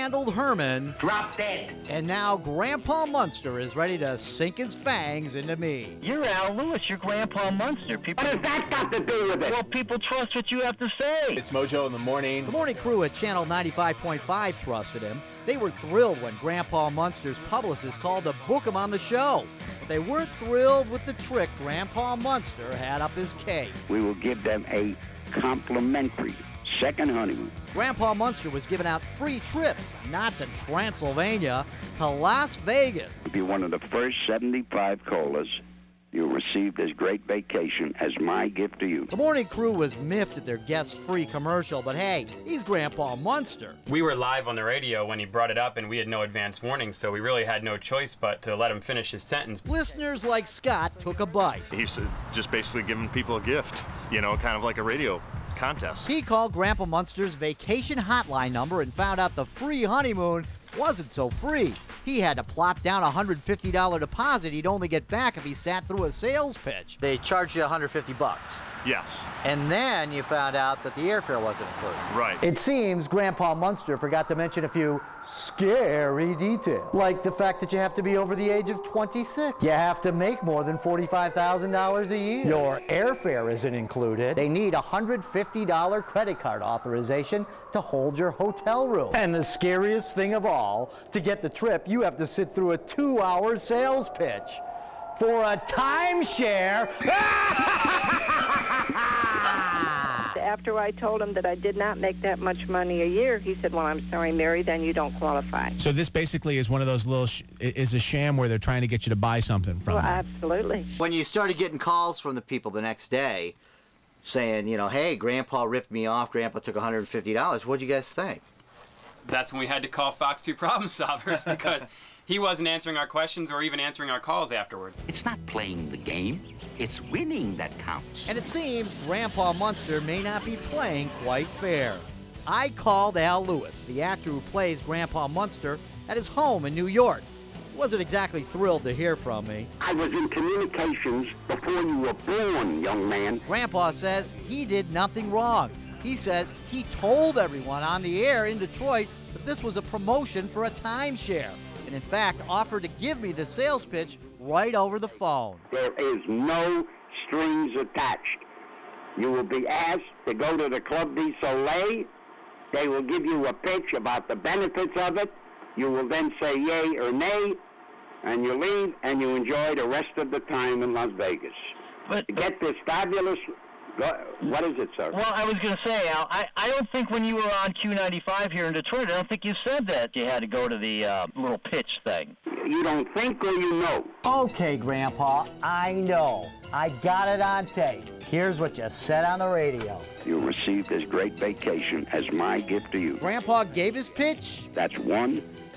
handled Herman. Drop dead. And now Grandpa Munster is ready to sink his fangs into me. You're Al Lewis. You're Grandpa Munster. What has that got to do with it? Well, people trust what you have to say. It's Mojo in the morning. The morning crew at Channel 95.5 trusted him. They were thrilled when Grandpa Munster's publicist called to book him on the show. But they weren't thrilled with the trick Grandpa Munster had up his cake. We will give them a complimentary second honeymoon. Grandpa Munster was giving out free trips, not to Transylvania, to Las Vegas. If you're one of the first 75 callers, you'll receive this great vacation as my gift to you. The morning crew was miffed at their guest's free commercial, but hey, he's Grandpa Munster. We were live on the radio when he brought it up, and we had no advance warning, so we really had no choice but to let him finish his sentence. Listeners like Scott took a bite. He's just basically giving people a gift, you know, kind of like a radio contest. He called Grandpa Munster's vacation hotline number and found out the free honeymoon wasn't so free. He had to plop down a $150 deposit he'd only get back if he sat through a sales pitch. They charged you $150. Yes. And then you found out that the airfare wasn't included. Right. It seems Grandpa Munster forgot to mention a few scary details. Like the fact that you have to be over the age of 26. You have to make more than $45,000 a year. Your airfare isn't included. They need a $150 credit card authorization to hold your hotel room. And the scariest thing of all, to get the trip, you have to sit through a 2-hour sales pitch for a timeshare. After I told him that I did not make that much money a year, he said, well, I'm sorry, Mary, then you don't qualify. So this basically is one of those little, is a sham where they're trying to get you to buy something from Well, them. absolutely. When you started getting calls from the people the next day saying, you know, hey, Grandpa ripped me off, Grandpa took $150, what'd you guys think? That's when we had to call Fox 2 Problem Solvers because he wasn't answering our questions or even answering our calls afterward. It's not playing the game. It's winning that counts. And it seems Grandpa Munster may not be playing quite fair. I called Al Lewis, the actor who plays Grandpa Munster, at his home in New York. He wasn't exactly thrilled to hear from me. I was in communications before you were born, young man. Grandpa says he did nothing wrong. He says he told everyone on the air in Detroit that this was a promotion for a timeshare, and in fact offered to give me the sales pitch right over the phone. There is no strings attached. You will be asked to go to the Club de Soleil. They will give you a pitch about the benefits of it. You will then say yay or nay, and you leave, and you enjoy the rest of the time in Las Vegas. But To get this fabulous... What is it, sir? Well, I was going to say, Al, I don't think when you were on Q95 here in Detroit, I don't think you said that you had to go to the little pitch thing. You don't think or you know? Okay, Grandpa, I know. I got it on tape. Here's what you said on the radio. You'll receive this great vacation as my gift to you. Grandpa gave his pitch, That's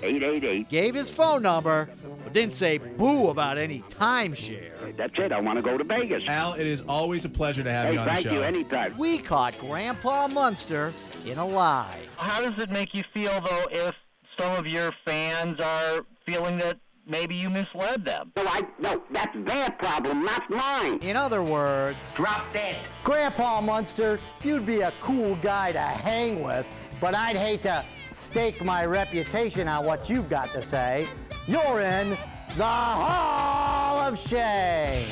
1-888. gave his phone number, but didn't say boo about any timeshare. That's it. I want to go to Vegas. Al, it is always a pleasure to have Hey, you on the thank show. you. Anytime. We caught Grandpa Munster in a lie. How does it make you feel, though, if some of your fans are feeling that maybe you misled them? No, that's their problem, not mine. In other words, Drop dead. Grandpa Munster, you'd be a cool guy to hang with, but I'd hate to stake my reputation on what you've got to say. You're in the Hall of Shame.